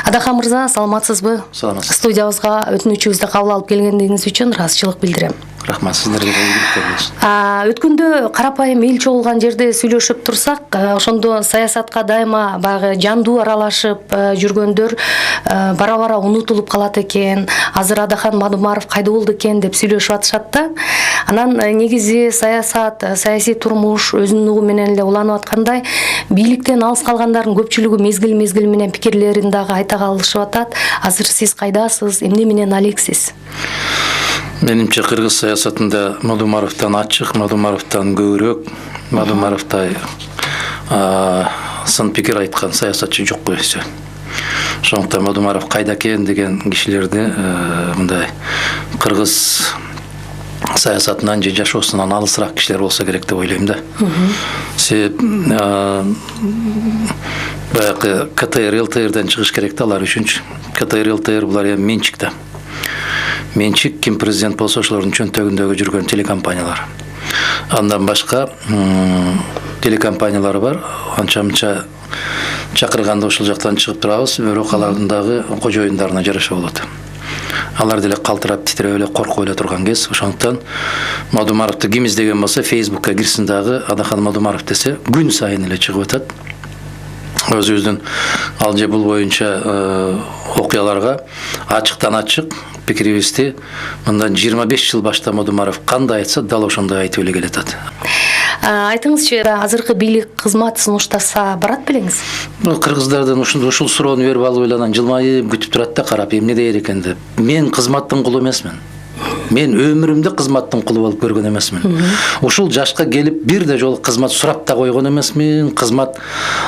Адахан мырза, саламатсызбы? Саламатсыз. Студиябызга өтүнүчүбүздү кабыл алып келгендигиңиз үчүн ыраазычылык билдирем. Рахмат, сиздерге ийгиликтер болсун. Өткөндө карапайым эл чогулган жерде сүйлөшүп турсак, ошондо саясатка дайыма баягы жандуу аралашып жүргөндөр бара-бара унутулуп калат экен. Азыр Адахан Мадумаров кайда болду экен деп сүйлөшүп атышат да. Анан негизи саясат, саясий турмуш өзүнүн угу менен эле уланып аткандай, бийликтен алыс калгандардын көпчүлүгү мезгил менен пикирлерин дагы айта калышып атат. Азыр сиз кайдасыз? Эмне менен алексиз? Менимче кыргыз саясатында Мадумаровдон ачык, Мадумаровдон көбүрөөк, Мадумаровдай сын пикир айткан саясатчы жок койсо. Ошондуктан Мадумаров кайда экен деген кишилерди мындай кыргыз саясатынан же жашоосунан алысыраак кишилер болсо керек деп ойлойм да. Себеп баягы КТР, ЛТРден чыгыш керек да алар үчүнчү. КТР, ЛТР булар эми менчик да. Менчик ким президент болсо ошолордун чөнтөгүндөгү жүргөн телекомпаниялар. Андан башка телекомпаниялар бар. Анча-мынча чакырганда ошол жактан чыгып турабыз, бирок алардын дагы кожоюндарына жараша болот. Алар деле калтырап, титиреп эле, коркуп эле турган кез. Ошондуктан Мадумаровду ким издеген болсо Facebookка кирсин дагы Адахан Мадумаров десе, күн сайын эле чыгып атат. Өзүбүздүн ал же бул боюнча окуяларга ачыктан ачык пикирибизди мындан 25 жыл башта Мадумаров кандай айтса, дал ошондой айтып эле келатат. Айтыңызчы, азыркы бийлик кызмат сунуштаса барат белеңиз? Кыргыздардан ушул суроону берип алып эле жылмайып күтүп турат да, карап эмне дейер экен деп. Мен кызматтын кулу эмесмин. Мен өмүрүмдө кызматтын кулу болуп көргөн эмесмин. Ушул жашка келип бирде жолу кызмат сурап да койгон эмесмин. Кызмат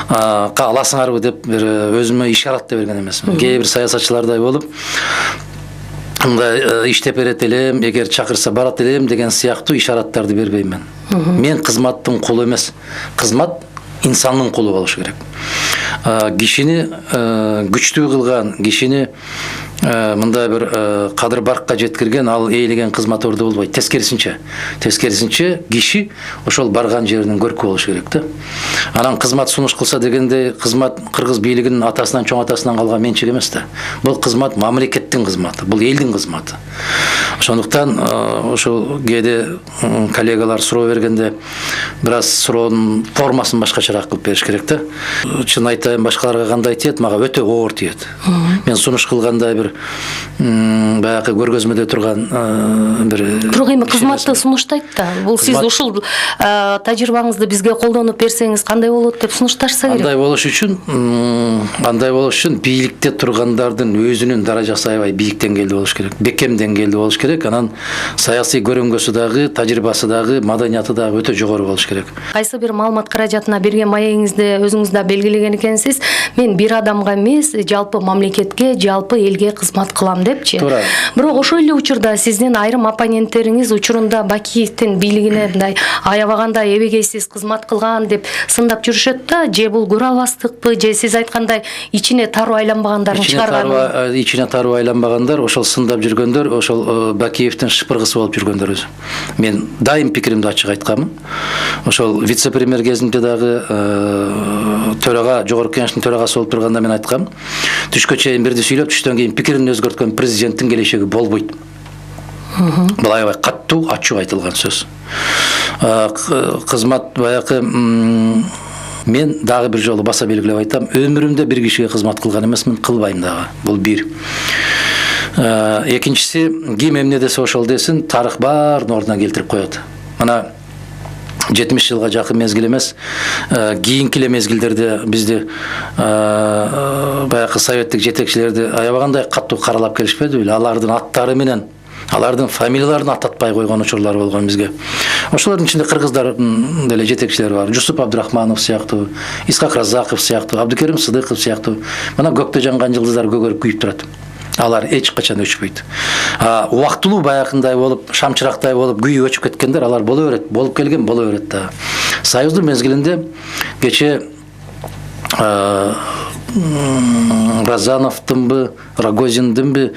аласыңарбы деп өзүмө ишарат да берген эмесмин. Кээ бир саясатчылардай болуп мындай иштеп берет элем, эгер чакырса барат элем деген сыяктуу ишараттарды бербейм мен. Мен кызматтын кулу эмес. Кызмат инсандын кулу болуш керек. Кишини күчтүү кылган, кишини мындай бир кадыр баркка жеткирген ал ээлеген кызмат орду болбойт. Тескерисинче киши ошол барган жеринин көркү болуш керек да. Анан кызмат сунуш кылса дегенде, кызмат кыргыз бийлигинин атасынан, чоң атасынан калган менчик эмес да. Бул кызмат мамлекеттин кызматы, бул элдин кызматы. Ошондуктан ошол кээде коллегалар суроо бергенде бир аз суроонун формасын башкачараак кылып бериш керек да. Чын айтайын, башкаларга кандай тиет, мага өтө оор тиет. Мен сунуш кылганда бир баягы көргөзмөдө турган бир Бирок эми кызматты сунуштайт да. Бул сиз ушул тажрыйбаңызды бизге колдонуп берсеңиз кандай болот деп сунушташса керек. Андай болуш үчүн бийликте тургандардын өзүнүн даражасы аябай бийик деңгээлде болуш керек. Бекем деңгээлде болуш керек. Анан саясий көрүнгөсү дагы, тажрыйбасы дагы, маданияты дагы өтө жогору болуш керек. Кайсы бир маалымат каражатына берген маегиңизде өзүңүз да белгилеген экенсиз, мен бир адамга эмес, жалпы мамлекетке, жалпы элге кызмат кылам депчи. Бирок ошол эле учурда сиздин айрым оппоненттериңиз учурунда Бакиевдин бийлигине мындай аябаганда эбегейсиз кызмат кылган деп сындап жүрүшөт да, же бул көрө албастыкпы, же сиз айткандай ичине таруу айланбагандарын чыгарган. Ичине таруу айланбагандар, ошол сындап жүргөндөр, ошол Бакиевдин шыпыргысы болуп жүргөндөр өзү. Мен дайым пикиримди ачык айтканмын. Ошол вице-премьер кезинде дагы төрага, жогорку кеңештин төрагасы болуп турганда мен айткам, түшкө чейин бирди сүйлөп, түштөн кийин пикирин өзгөрткөн президенттин келечеги болбойт. Бул аябай каттуу, ачык айтылган сөз. Кызмат баягы мен дагы бир жолу баса белгилеп айтам, өмүрүмдө бир кишиге кызмат кылган эмесмин, кылбайм дагы. Бул бир. Экинчиси, ким эмне десе ошол десин, тарых баарын ордуна келтирип коет. Мына 70 жылга жакын мезгил эмес, кийинки эле мезгилдерде бизди баягы советтик жетекчилерди аябагандай каттуу каралап келишпедиби? Алардын аттары менен, алардын фамилияларын ататпай койгон учурлар болгон бизге. Ошолордун ичинде кыргыздардын деле жетекчилери бар. Жусуп Абдрахманов сыяктуу, Исхак Разаков сыяктуу, Абдыкерим Сыдыков сыяктуу. Мына көктө жанган жылдыздар көгөрүп күйүп турат. Алар эч качан өчпөйт. Убактылуу баягындай болуп, шамчырактай болуп күйүп өчүп кеткендер алар боло берет, болуп келген боло берет да. Союздун мезгилинде кече Разановдунбу, Рогозиндинби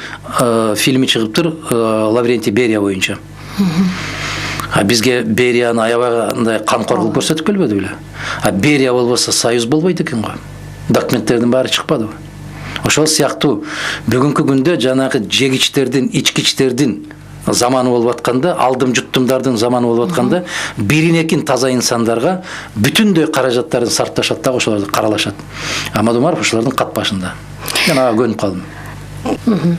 фильми чыгыптыр, Лаврентий Берия боюнча. Бизге Берияны аябагандай камкор кылып көрсөтүп келбеди беле? Берия болбосо Союз болбойт экен го. Документтердин баары чыкпадыбы? Ошол сыяктуу бүгүнкү күндө жанагы жегичтердин, ичкичтердин заманы болуп атканда, алдым жуттумдардын заманы болуп атканда, биринекин таза инсандарга бүтүндөй каражаттарын сарпташат да ошолорду каралашат. Амадумаров ошолордун кат башында. Мен ага көнүп калдым.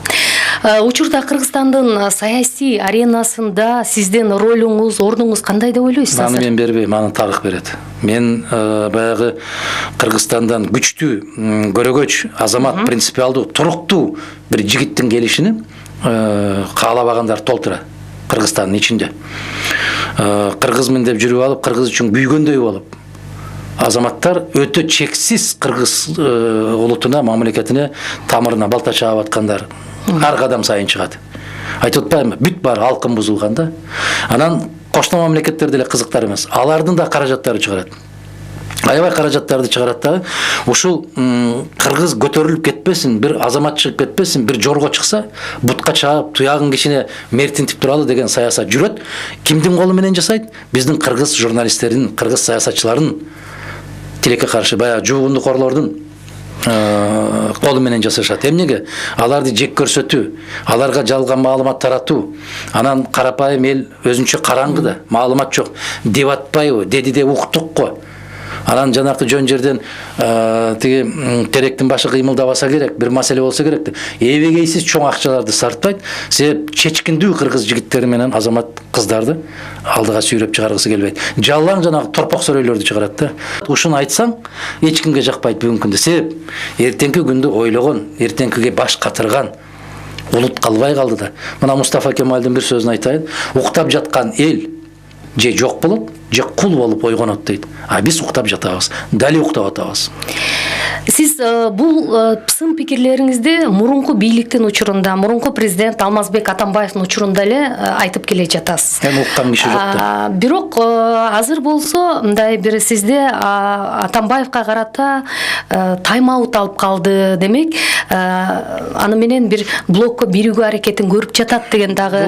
Учурда Кыргызстандын саясий аренасында сиздин ролуңуз, ордуңуз кандай деп ойлойсуз? Аны мен бербейм, аны тарых берет. Мен баягы Кыргызстандан күчтүү, көрөгөч, азамат, принципиалдуу, туруктуу бир жигиттин келишини каалабагандар толтура Кыргызстандын ичинде. Кыргызмын деп жүрүп алып, кыргыз үчүн күйгөндөй болуп, азаматтар өтө чексиз кыргыз улутуна, мамлекетине, тамырына балта чаап аткандар ар кадам сайын чыгат. Айтып атпаймынбы, бүт бар алкын бузулган да. Анан кошмо мамлекеттер деле кызыктар эмес. Алардын да каражаттары чыгарат. Аябай каражаттарды чыгарат да. Ушул кыргыз көтөрүлүп кетпесин, бир азамат чыгып кетпесин, бир жорго чыкса, бутка чаап, туягын кишине мертинтип туралы деген саясат жүрөт. Кимдин колу менен жасайт? Биздин кыргыз журналисттердин, кыргыз саясатчылардын тилекке каршы баягы жуугундукорлордун колу менен жасашат. Эмнеге? Аларды жек көрсөтүү, аларга жалган маалымат таратуу, анан карапайым эл өзүнчө караңгыда, маалымат жок деп атпайбы, деди деп уктук го. Анан жанакы жөн жерден тиги теректин башы кыймылдабаса керек, бир маселе болсо керек деп эбегейсиз чоң акчаларды сарптайт. Себеп чечкиндүү кыргыз жигиттери менен азамат кыздарды алдыга сүйрөп чыгаргысы келбейт. Жалаң жанагы торпок сөрөйлөрдү чыгарат да. Ушуну айтсаң, эч кимге жакпайт бүгүнкү күндө. Себеп эртеңки күндү ойлогон, эртеңкиге баш катырган улут калбай калды да. Мына Мустафа Кемалдын бир сөзүн айтайын. Уктап жаткан эл же жок болот, же кул болуп ойгонот дейт. А биз уктап жатабыз, дали уктап атабыз. Сиз бул сын пикирлериңизди мурунку бийликтин учурунда, мурунку президент Алмазбек Атамбаевдин учурунда эле айтып келе жатасыз. Эми уккан киши жок да. Бирок азыр болсо мындай бир сизде Атамбаевга карата тайм-аут алып калды демек, аны менен бир блокко биригүү аракетин көрүп жатат деген дагы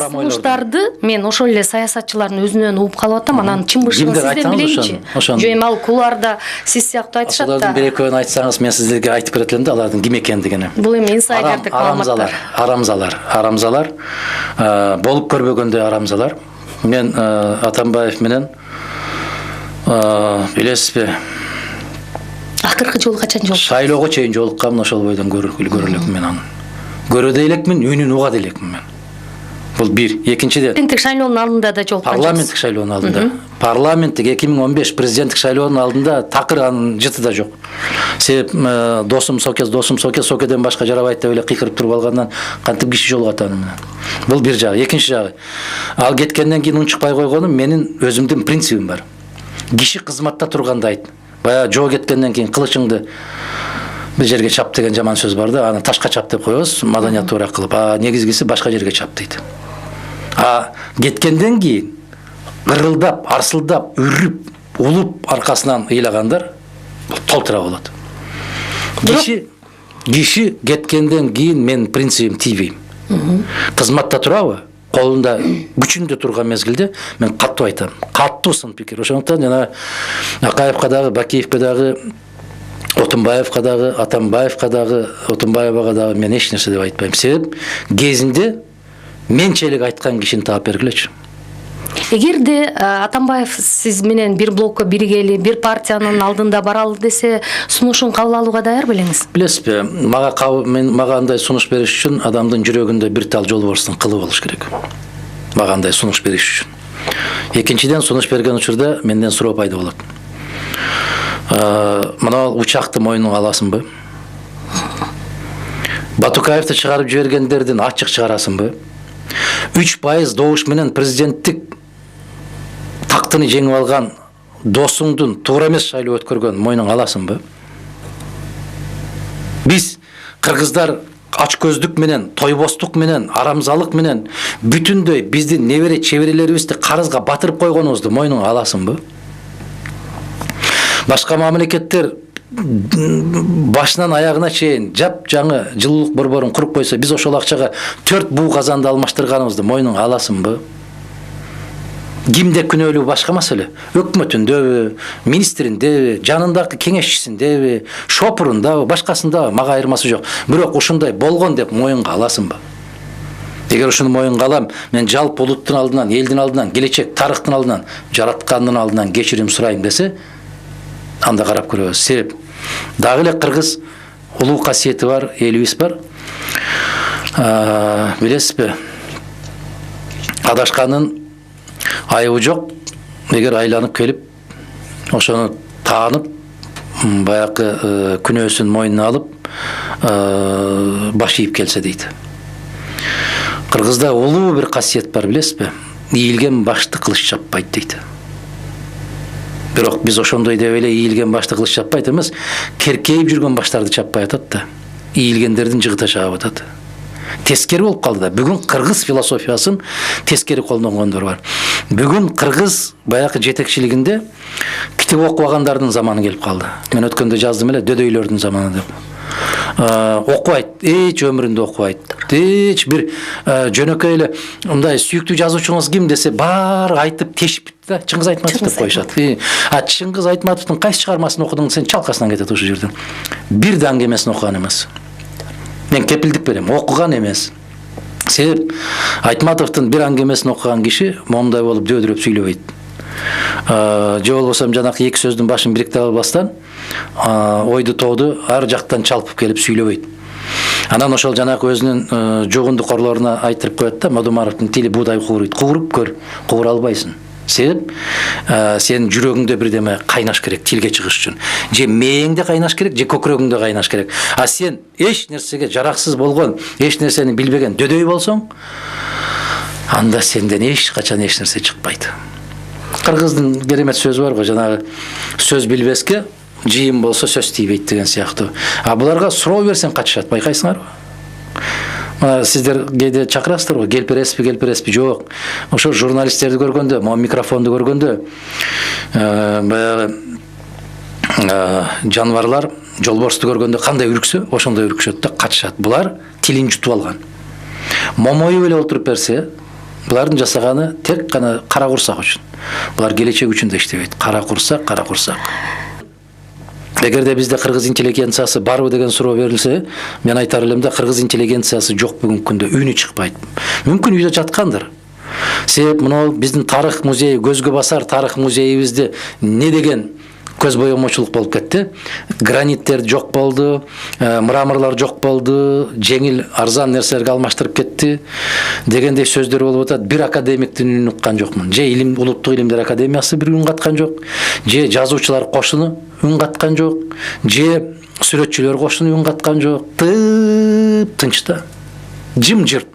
сунуштарды мен ошол эле саясатчылардын өзүнөн угуп калып атам. Анан чын бышыгын сизден билейинчи. Жөн ал кулуарда сиз сыяктуу айтышат да. Бир экөөнү айтсаңыз, мен сиздерге айтып берет элем да, алардын ким экендигин. Бул эми инсайдердик маалыматтар. Арамзалар болуп көрбөгөндөй арамзалар. Мен Атамбаев менен билесизби, акыркы жолу качан жолуктуңуз? Шайлоого чейин жолукканмын, ошол бойдон көрө элекмин мен аны. Көрө да элекмин, үнүн уга да элекмин мен. Бул бир. Экинчиден, президенттик шайлоонун алдында да жолуккан. Парламенттик шайлоонун алдында. Парламенттик 2015 президенттик шайлоонун алдында такыр анын жыты да жок. Себеп досум Сокеден башка жарабайт деп эле кыйкырып туруп алгандан кантип киши жолугат аны менен. Бул бир жагы. Экинчи жагы, ал кеткенден кийин унчукпай койгонум, менин өзүмдүн принцибим бар. Киши кызматта турганда айт. Баягы жоо кеткенден кийин кылычыңды бир жерге чап деген жаман сөз бар да, аны ташка чап деп коебуз, маданиятуураак кылып. Негизгиси башка жерге чап дейт. Кеткенден кийин ырылдап, арсылдап, үрүп, улуп аркасынан ыйлагандар толтура болот. Киши кеткенден кийин мен принцибим тийбейм. Кызматта турабы, колунда күчүндө турган мезгилде мен каттуу айтам. Каттуу сын пикир. Ошондуктан жана Акаевка дагы, Бакиевке дагы, Отунбаевка дагы, Атамбаевка дагы, Отунбаевага дагы мен эч нерсе деп айтпайм. Себеп кезинде менчелик айткан кишини таап бергилечи. Эгерде Атамбаев сиз менен бир блокко биригели, бир партиянын алдында баралы десе, сунушун кабыл алууга даяр белеңиз? Билесизби, мага андай сунуш бериш үчүн адамдын жүрөгүндө бир тал жолборстун кылы болуш керек. Мага андай сунуш бериш үчүн. Экинчиден, сунуш берген учурда менден суроо пайда болот. Мына учакты мойнуңа аласыңбы? Батукаевди чыгарып жибергендердин ачык чыгарасыңбы? 3% добуш менен президенттик тактыны жеңип алган досуңдун туура эмес шайлоо өткөргөн мойнуңа аласыңбы? Биз кыргыздар ачкөздүк менен, тойбостук менен, арамзалык менен бүтүндөй биздин небере чеберелерибизди карызга батырып койгонубузду мойнуңа аласыңбы? Башка мамлекеттер башынан аягына чейин жап жаңы жылуулук борборун куруп койсо, биз ошол акчага 4 буу казанды алмаштырганыбызды мойнуңа аласыңбы? Кимде күнөөлүү башка маселе. Өкмөтүндөбү, министриндеби, жанындагы кеңешчисиндеби, шопурундабы, башкасындабы мага айырмасы жок. Бирок ушундай болгон деп моюнга аласыңбы? Эгер ушуну моюнга алам, мен жалпы улуттун алдынан, элдин алдынан, келечек тарыхтын алдынан, жараткандын алдынан кечирим сурайм десе, анда карап көрөбүз. Себеп дагы эле кыргыз улуу касиети бар, элибиз бар. Билесизби? Адашканын айыбы жок. Эгер айланып келип, ошону таанып, баягы күнөөсүн мойнуна алып, баш ийип келсе дейт. Кыргызда улуу бир касиет бар, билесизби? Ийилген башты кылыч чаппайт дейт. Бирок биз ошондой деп эле ийилген башты кылыч чаппайт эмес, керкейип жүргөн баштарды чаппай атат да. Ийилгендердин жыгыта чаап атат. Тескери болуп калды да. Бүгүн кыргыз философиясын тескери колдонгондор бар. Бүгүн кыргыз баягы жетекчилигинде китеп окубагандардын заманы келип калды. Мен өткөндө жаздым эле, дөдөйлөрдүн заманы деп. Окубайт, эч өмүрүндө окубайт. Эч бир жөнөкөй эле мындай сүйүктүү жазуучуңуз ким десе, баары айтып тешип да, Чыңгыз Айтматов деп коюшат. Чыңгыз Айтматовдун кайсы чыгармасын окудуң, сен чалкасынан кетет ушул жерден. Бир да аңгемесин окуган эмес. Мен кепилдик берем, окуган эмес. Себеп Айтматовдун бир аңгемесин окуган киши момундай болуп дөдөрөп сүйлөбөйт. Же болбосо жанакы эки сөздүн башын бириктире албастан, ойду тооду ар жактан чалпып келип сүйлөбөйт. Анан ошол жанакы өзүнүн жугундукорлоруна айтырып коет да, Мадумаровдун тили буудай кууруйт. Кууруп көр, куура албайсың. Себеп сен жүрөгүңдө бирдеме кайнаш керек тилге чыгыш үчүн. Же мээңде кайнаш керек, же көкүрөгүңдө кайнаш керек. А сен эч нерсеге жараксыз болгон, эч нерсени билбеген дөдөй болсоң, анда сенден эч качан эч нерсе чыкпайт. Кыргыздын керемет сөзү бар го, жанагы сөз билбеске жыйын болсо сөз тийбейт деген сыяктуу. А буларга суроо берсең качышат, байкайсыңарбы? Сиздер кээде чакырасыздар го, келип бересизби? Жок. Ошо журналисттерди көргөндө, микрофонду көргөндө, баягы жаныбарлар жолборсту көргөндө кандай үрксө, ошондой үркүшөт да качышат. Булар тилин жутуп алган. Момоюп эле отуруп берсе, булардын жасаганы тек гана кара курсак үчүн. Булар келечек үчүн да иштебейт. Кара курсак. Эгерде бизде кыргыз интеллигенциясы барбы деген суроо берилсе, мен айтар элем да, кыргыз интеллигенциясы жок бүгүнкү күндө, үнү чыкпайт. Мүмкүн үйдө жаткандыр. Себеп мына биздин тарых музейи, көзгө басар тарых музейибизде не деген көз боемочулук болуп кетти. Граниттер жок болду, мраморлар жок болду, жеңил арзан нерселерге алмаштырып кетти дегендей сөздөр болуп атат. Бир академиктин үнүн уккан жокмун. Же улуттук илимдер академиясы бир үн каткан жок, же жазуучулар кошуну үн каткан жок, же сүрөтчүлөр кошуну үн каткан жок. Тынч да. Жым-жырт,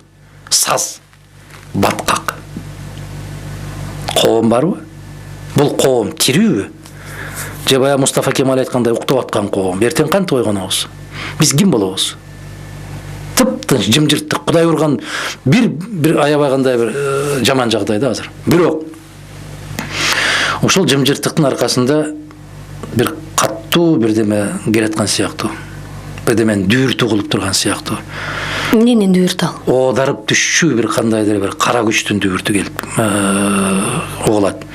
саз, баткак. Коом барбы? Бул коом тирүүбү? Же бая Мустафа Кемал айткандай уктап аткан коом. Эртең кантип ойгонобуз? Биз ким болобуз? Тып-тынч, жым-жырттык, Кудай урган бир аябагандай бир жаман жагдайда азыр. Бирок ушул жым-жырттыктын аркасында бир каттуу бирдеме келаткан сыяктуу. Бирдемени дүүртүү кылып турган сыяктуу. Эмнени дүүртү ал? Оодарып түшчү бир кандайдыр бир кара күчтүн дүүртү келип угулат.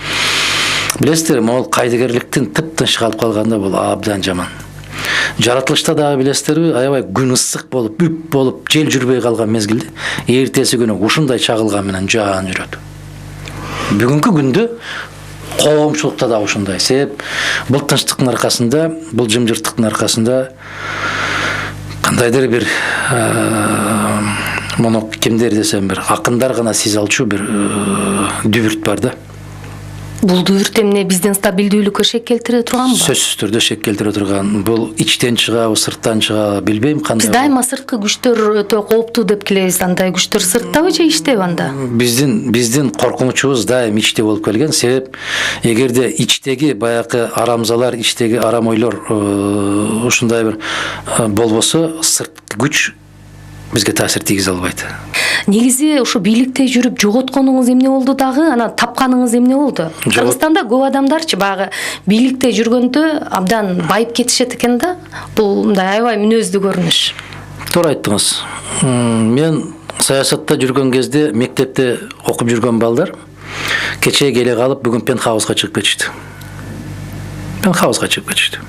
Билесиздер, могул кайдыгерликтин тып-тынч калып калганда бул абдан жаман. Жаратылышта дагы билесиздерби, аябай күн ысык болуп, үп болуп, жел жүрбөй калган мезгилде эртеси күнү ушундай чагылган менен жаан жүрөт. Бүгүнкү күндө коомчулукта да ушундай. Себеп бул тынчтыктын аркасында, бул жымжырттыктын аркасында кандайдыр бир муну кимдер десем бир акындар гана сиз алчу бир дүбүрт бар да. Бул дүбүрт эмне биздин стабилдүүлүккө шек келтире турганбы? Сөзсүз түрдө шек келтире турган. Бул ичтен чыгабы, сырттан чыгабы билбейм кандай. Биз дайыма сырткы күчтөр өтө кооптуу деп келебиз. Андай күчтөр сырттабы же иштеби анда? Биздин коркунучубуз дайым ичте болуп келген. Себеп эгерде ичтеги баягы арамзалар, ичтеги арам ойлор ушундай бир болбосо, сырткы күч бизге таасир тийгизе албайт. Негизи ушу бийликте жүрүп жоготконуңуз эмне болду дагы, анан тапканыңыз эмне болду? Кыргызстанда көп адамдарчы багы бийликте жүргөндө абдан байып кетишет экен да. Бул мындай аябай мүнөздүү көрүнүш. Туура айттыңыз. Мен саясатта жүргөн кезде, мектепте окуп жүргөн балдар Кечээ келе калып бүгүн пентхаусга чыгып кетишти. Пентхаусга чыгып кетишти.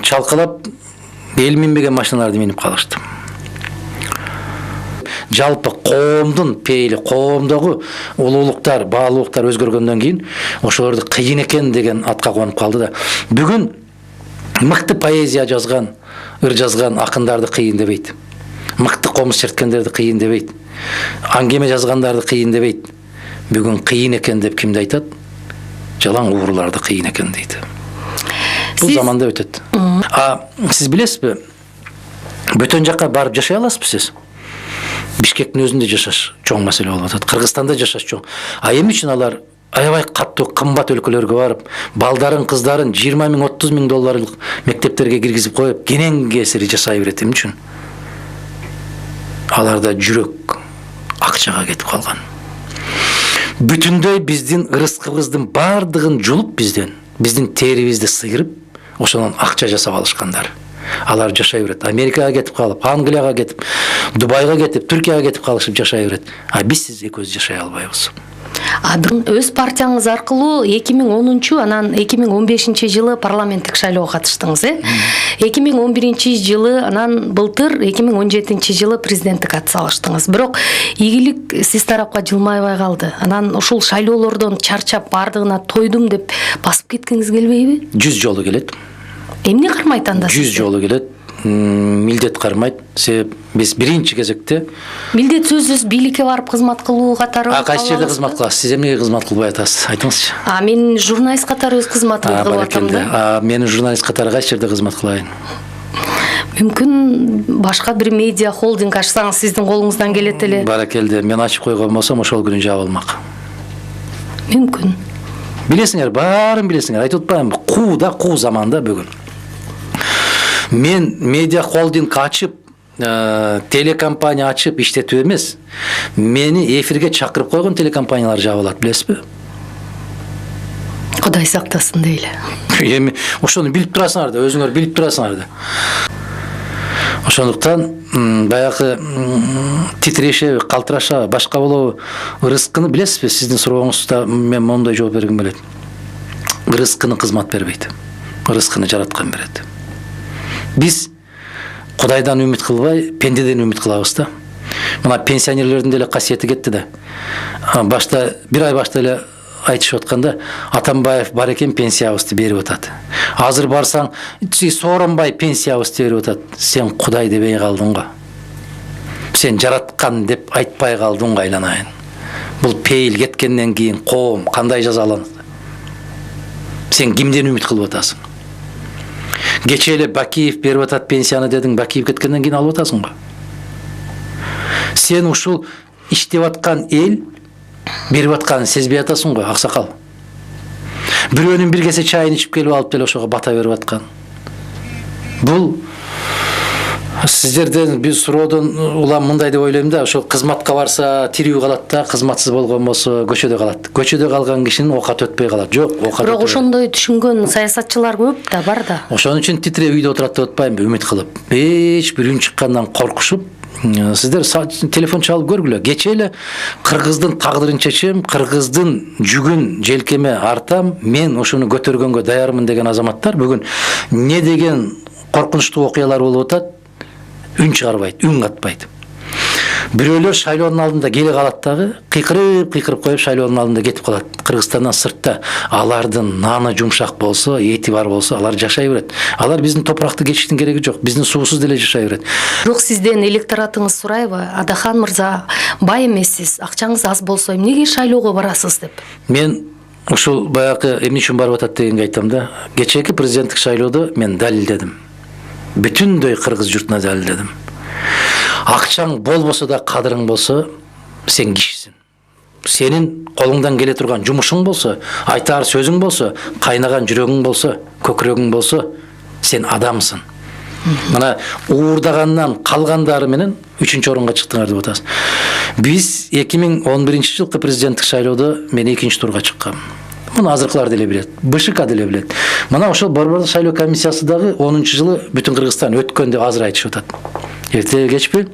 Чалкалап эл минбеген машиналарды минип калышты. Жалпы коомдун пейили, коомдогу улуулуктар, баалуулуктар өзгөргөндөн кийин ошолорду кыйын экен деген атка конуп калды да. Бүгүн мыкты поэзия жазган, ыр жазган акындарды кыйын дебейт. Мыкты комуз черткендерди кыйын дебейт. Аңгеме жазгандарды кыйын дебейт. Бүгүн кыйын экен деп кимди айтат? Жалаң уурларды кыйын экен дейт. Бул заманда өтөт. Сиз билесизби? Бөтөн жакка барып жашай аласызбы сиз? Бишкектин өзүндө жашаш чоң маселе болуп атат. Кыргызстанда жашаш чоң. Эмне үчүн алар аябай каттуу кымбат өлкөлөргө барып, балдарын, кыздарын 20 миң, 30 миң долларлык мектептерге киргизип коюп, кенен кесири жашай берет эмне үчүн? Аларда жүрөк акчага кетип калган. Бүтүндөй биздин ырыскыбыздын бардыгын жулуп биздин терибизди сыйрып, ошонун акча жасап алышкандар. Алар жашай берет. Америкага кетип калып, Англияга кетип, Дубайга кетип, Түркияга кетип калышып жашай берет. Биз сиз экөөбүз жашай албайбыз. Өз партияңыз аркылуу 2010 анан 2015 жылы парламенттик шайлоого катыштыңыз, 2011 жылы анан былтыр 2017 жылы президенттик ат салыштыңыз. Бирок ийгилик сиз тарапка жылмайбай калды. Анан ушул шайлоолордон чарчап бардыгына тойдум деп басып кеткиңиз келбейби? 100 жолу келет. Эмне кармайт анда? 100 жолу келет. Милдет кармайт. Себеп биз биринчи кезекте милдет сөзсүз бийликке барып кызмат кылуу катары. Кайсы жерде кызмат кыласыз? Сиз эмнеге кызмат кылбай атасыз? Айтыңызчы. Мен журналист катары өз кызматымды кылып атам да. Мен журналист катары кайсы жерде кызмат кылайын? Мүмкүн башка бир медиа холдинг ачсаңыз сиздин колуңуздан келет эле. Баракелде, мен ачып койгон болсом ошол күнү жабылмак. Мүмкүн. Билесиңер, баарын билесиңер. Айтып атпаймынбы? Куу заманда бүгүн. Мен медиа холдинг ачып, телекомпания ачып иштетүү эмес. Мени эфирге чакырып койгон телекомпаниялар жабылат, билесизби? Кудай сактасын дейли. Эми ошону билип турасыңар да, өзүңөр билип турасыңар да. Ошондуктан баягы титирешеби, калтырашабы, башка болобу, ырыскыны билесизби? Сиздин сурооңузда мен моундай жооп бергим келет. Ырыскыны кызмат бербейт. Ырыскыны жараткан берет. Биз Кудайдан үмүт кылбай, пендеден үмүт кылабыз да. Мына пенсионерлердин деле касиети кетти да. Башта бир ай башта эле айтышып атканда, Атамбаев бар экен пенсиябызды берип атат. Азыр барсаң, Сооронбай пенсиябызды берип атат. Сен Кудай дебей калдың го. Сен жараткан деп айтпай калдың го, айланайын. Бул пейил кеткенден кийин коом кандай жазаланат? Сен кимден үмүт кылып атасың? Кече эле Бакиев берип атат пенсияны дедиң, Бакиев кеткенден кийин алып атасың го. Сен ушул иштеп аткан эл берип атканын сезбей атасың го, аксакал. Бирөөнүн бир кесе чайын ичип келип алып деле ошого бата берип аткан. Бул сиздерден бир суроодон улам мындай деп ойлойм да, ошо кызматка барса тирүү калат да, кызматсыз болгон болсо көчөдө калат. Көчөдө калган кишинин оокат өтпөй калат. Жок, оокат. Бирок ошондой түшүнгөн саясатчылар көп да, бар да. Ошон үчүн титиреп үйдө отурат деп атпаймынбы, үмүт кылып. Эч бир үн чыккандан коркушуп, сиздер телефон чалып көргүлө. Кече эле кыргыздын тагдырын чечем, кыргыздын жүгүн желкеме артам, мен ошону көтөргөнгө даярмын деген азаматтар бүгүн не деген коркунучтуу окуялар болуп атат? Үн чыгарбайт, үн катпайт. Бирөөлөр шайлоонун алдында келе калат дагы, кыйкырып коюп шайлоонун алдында кетип калат. Кыргызстандан сыртта алардын наны жумшак болсо, эти бар болсо, алар жашай берет. Алар биздин топуракты кечиштин кереги жок. Биздин суусуз деле жашай берет. Бирок сизден электоратыңыз сурайбы? Адахан мырза, бай эмессиз, акчаңыз аз болсо эмнеге шайлоого барасыз деп? Мен ушул баягы эмне үчүн барып атат дегенге айтам да. Кечээки президенттик шайлоодо мен далилдедим. Бүтүндөй кыргыз журтуна далилдедим. Акчаң болбосо да кадырың болсо, сен кишисиң. Сенин колуңдан келе турган жумушуң болсо, айтар сөзүң болсо, кайнаган жүрөгүң болсо, көкүрөгүң болсо, сен адамсың. Мына уурдагандан калгандары менен 3-орунга чыктыңар деп атасыз. Биз 2011 жылкы президенттик шайлоодо мен 2-чи турга чыккам. Муну азыркылар деле билет, БШК деле билет. Мына ошол борбордук шайлоо комиссиясы дагы 10-чу жылы бүтүн Кыргызстан өткөн деп азыр айтышып атат. Эрте кечпи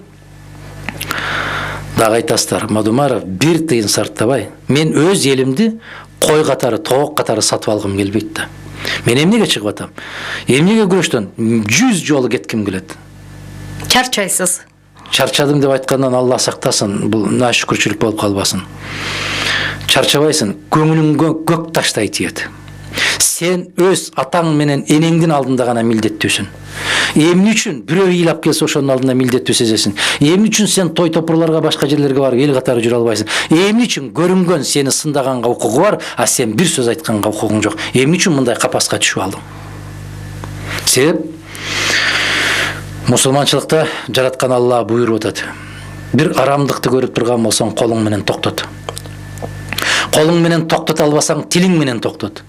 дагы айтасыздар, Мадумаров бир тыйын сарттабай. Мен өз элимди кой катары, тоок катары сатып алгым келбейт да. Мен эмнеге чыгып атам? Эмнеге күрөштөн 100 жолу кетким келет. Чарчайсыз. Чарчадым деп айткандан Алла сактасын, бул нашүкүрчүлүк болуп калбасын. Чарчабайсың, көңүлүңгө көк таштай тиет. Сен өз атаң менен энеңдин алдында гана милдеттүүсүн. Эмне үчүн бирөө ыйлап келсе ошонун алдында милдеттүү сезесиң? Эмне үчүн сен той топурларга, башка жерлерге барып эл катары жүрө албайсың? Эмне үчүн көрүнгөн сени сындаганга укугу бар, а сен бир сөз айтканга укугуң жок? Эмне үчүн мындай капаска түшүп алдың? Себеп мусулманчылыкта жараткан Алла буйруп атат. Бир арамдыкты көрүп турган болсоң, колуң менен токтот. Колуң менен токтото албасаң, тилиң менен токтот.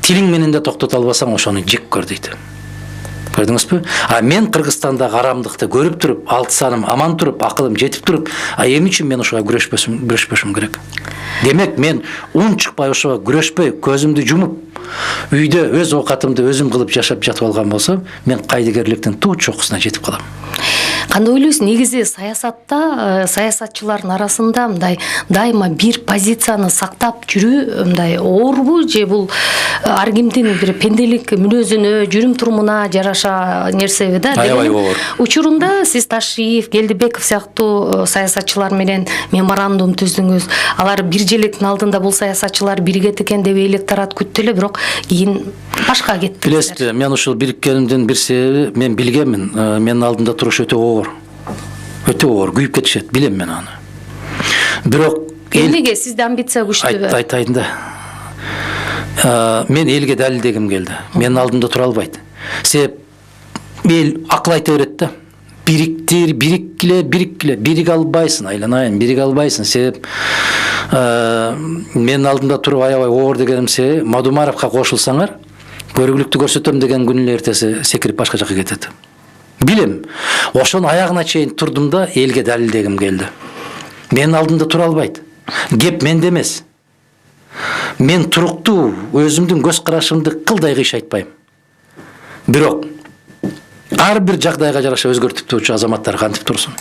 Тилиң менен да токтото албасаң, ошону жек көр дейт. Көрдүңүзбү? А мен Кыргызстандагы арамдыкты көрүп туруп, алты саным аман туруп, акылым жетип туруп, эмне үчүн мен ошого күрөшпөшүм керек? Демек, мен ун чыкпай ошого күрөшпөй, көзүмдү жумуп, үйдө өз оокатымды өзүм кылып жашап жатып алган болсом, мен кайдыгерликтин туу чокусуна жетип калам. Кандай ойлойсуң, негизи саясатта саясатчылардын арасында мындай дайыма бир позицияны сактап жүрүү мындай оорбу же бул ар кимдин бир пенделик мүнөзүнө, жүрүм турумуна жараша нерсеби да? Аябай оор. Учурунда сиз Ташиев, Келдибеков сыяктуу саясатчылар менен меморандум түздүңүз. Алар бир желектин алдында бул саясатчылар биригет экен деп электорат күттү эле, бирок кийин башка кетти. Билесизби, мен ушул бириккенимдин бир себеби, мен билгенмин, менин алдымда туруш өтө оор. Өтө оор, күйүп кетишет, билем мен аны. Бирок эмнеге сизде амбиция күчтүүбү? Айтайын да. Мен элге далилдегим келди. Менин алдымда тура албайт. Себеп эл акыл айта берет да. Бирике албайсың, айланайын, бирике албайсың. Себеп менин алдымда туруп аябай оор дегеним себеби, Мадумаровго кошулсаңар, көргүлүктү көрсөтөм деген күнү эртеси секирип башка жака кетет. Билем, ошонун аягына чейин турдум да, элге далилдегим келди. Менин алдымда тура албайт. Кеп менде эмес. Мен туруктуу өзүмдүн көз карашымды кылдай кыйш айтпайм. Бирок ар бир жагдайга жараша өзгөртүп турчу азаматтар кантип турсун?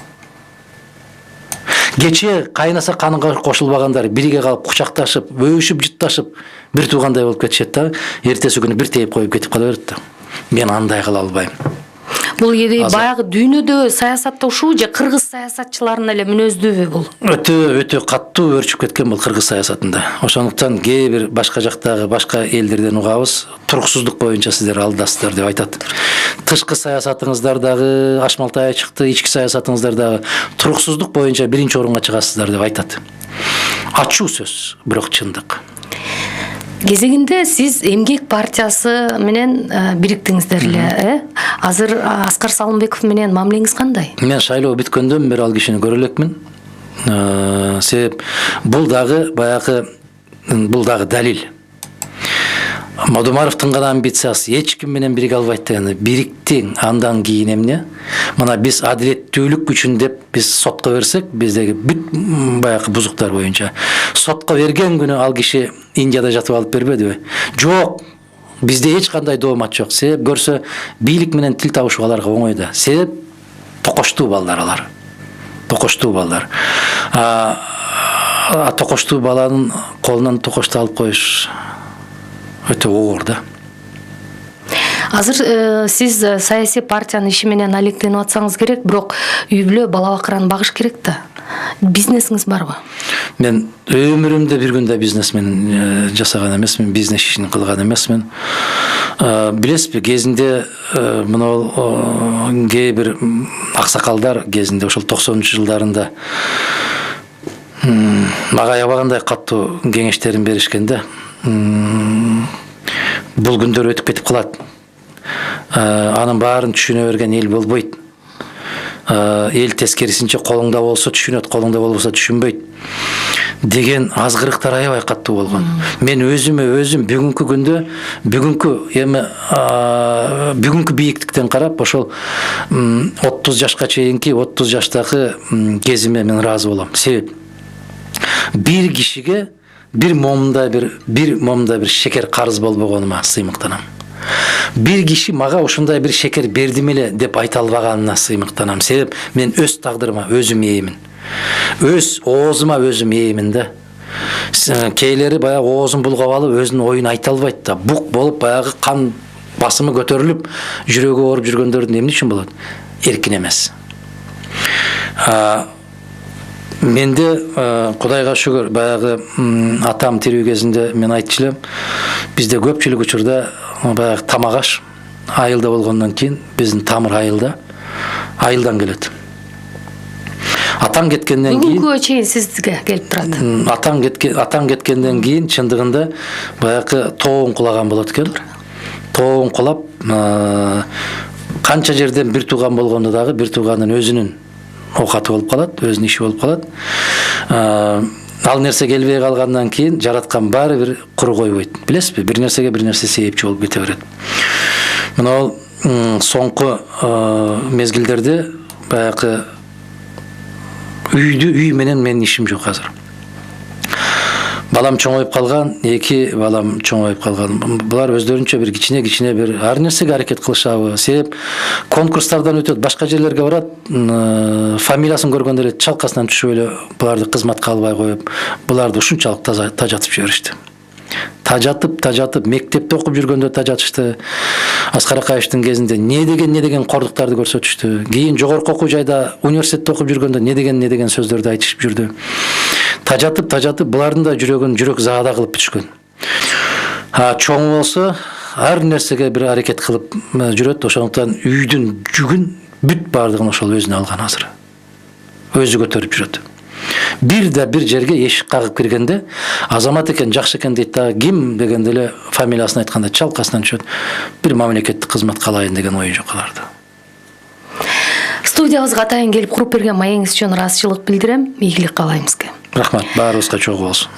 Кече кайнаса канынга кошулбагандар бириге калып кучакташып, өбүшүп, жытташып, бир туугандай болуп кетишет да, эртеси күнү бир тээп коюп кетип кала берет да. Мен андай кыла албайм. Бул баягы дүйнөдө саясатта ушул же кыргыз саясатчыларынын эле мүнөздүүбү бул? Өтө каттуу өрчүп кеткен бул кыргыз саясатында. Ошондуктан кээ бир башка жактагы башка элдерден угабыз, туруксуздук боюнча сиздер алдасыздар деп айтат. Тышкы саясатыңыздар дагы ашмалтай чыкты, ички саясатыңыздар дагы туруксуздук боюнча биринчи орунга чыгасыздар деп айтат. Ачуу сөз, бирок чындык. Кезегинде сиз Эмгек партиясы менен бириктиңиздер эле, Азыр Аскар Салымбеков менен мамилеңиз кандай? Мен шайлоо бүткөндөн бери ал кишини көрө элекмин. Себеп бул дагы далил. Мадумаровдун гана амбициясы эч ким менен бириге албайт дегени, бириктиң, андан кийин эмне? Мына биз адилеттүүлүк үчүн деп биз сотко берсек, биздеги бүт баягы бузуктар боюнча сотко берген күнү ал киши Индияда жатып алып бербедиби? Жок. Бизде эч кандай доомат жок. Себеп көрсө бийлик менен тил табышуу аларга оңой да. Себеп токоштуу балдар алар. Токоштуу балдар. Токоштуу баланын колунан токошту алып коюш өтө оор да. Азыр сиз саясий партиянын иши менен алектенип атсаңыз керек, бирок үй бүлө бала бакыраны багыш керек да. Бизнесиңиз барбы? Мен өмүрүмдө бир күндө бизнес менен жасаган эмесмин, бизнес ишин кылган эмесмин. Билесизби, кезинде мына кээ бир аксакалдар кезинде ошол 90-чы жылдарында мага аябагандай каттуу кеңештерин беришкен да. Бул күндөр өтүп кетип калат. Анын баарын түшүнө берген эл болбойт. Эл тескерисинче колуңда болсо түшүнөт, колуңда болбосо түшүнбөйт деген азгырыктар аябай каттуу болгон. Мен өзүм бүгүнкү күндө бүгүнкү бийиктиктен карап ошол 30 жашка чейинки 30 жаштагы кезиме мен ыраазы болом. Себеп бир кишиге бир момунда бир шекер карыз болбогонума сыймыктанам. Бир киши мага ушундай бир шекер бердим эле деп айта албаганына сыймыктанам. Себеп мен өз тагдырыма өзүм ээмин. Өз оозума өзүм ээмин да. Кейлери баягы оозун булгап алып өзүнүн оюн айта албайт да. Бук болуп баягы кан басымы көтөрүлүп жүрөгү ооруп жүргөндөрдүн эмне үчүн болот? Эркин эмес. Менде Кудайга шүгүр баягы атам тирүү кезинде мен айтчу элем, бизде көпчүлүк учурда баягы тамак аш айылда болгондон кийин биздин тамыр айылдан келет. Атаң кеткенден кийин бүгүнкүгө чейин сизге келип турат. Атаң кеткенден кийин чындыгында баягы тоогун кулаган болот экен. Тоогун кулап канча жерден бир тууган болгондо дагы бир тууганын өзүнүн оокаты болуп калат, өзүнүн иши болуп калат. Ал нерсе келбей калгандан кийин жараткан баары бир куру койбойт. Билесизби? Бир нерсеге бир нерсе себепчи болуп кете берет. Мына ал соңку мезгилдерде баягы үй менен менин ишим жок азыр. Балам чоңоюп калган, 2 балам чоңоюп калган. Булар өздөрүнчө бир кичине бир ар нерсеге аракет кылышабы. Себеп конкурстардан өтөт, башка жерлерге барат, фамилиясын көргөндө эле чалкасынан түшүп эле буларды кызматка албай коюп, буларды ушунчалык тажатып жиберишти. Тажатып, мектепте окуп жүргөндө тажатышты. Аскар Акаевдин кезинде не деген кордуктарды көрсөтүштү. Кийин жогорку окуу жайда, университетте окуп жүргөндө не деген сөздөрдү айтышып жүрдү. Тажатып булардын да жүрөгүн жүрөк заада кылып бүтүшкөн. Чоң болсо ар нерсеге бир аракет кылып жүрөт. Ошондуктан үйдүн жүгүн бүт баардыгын ошол өзүнө алган азыр. Өзү көтөрүп жүрөт. Бир жерге эшик кагып киргенде азамат экен, жакшы экен дейт да, ким дегенде эле фамилиясын айтканда чалкасынан түшөт. Бир мамлекеттик кызматка алайын деген ою жок аларда. Студиябызга атайын келип куруп берген маегиңиз үчүн ыраазычылык билдирем. Ийгилик каалайм сизге. Рахмат, баарыбызга чогуу болсун.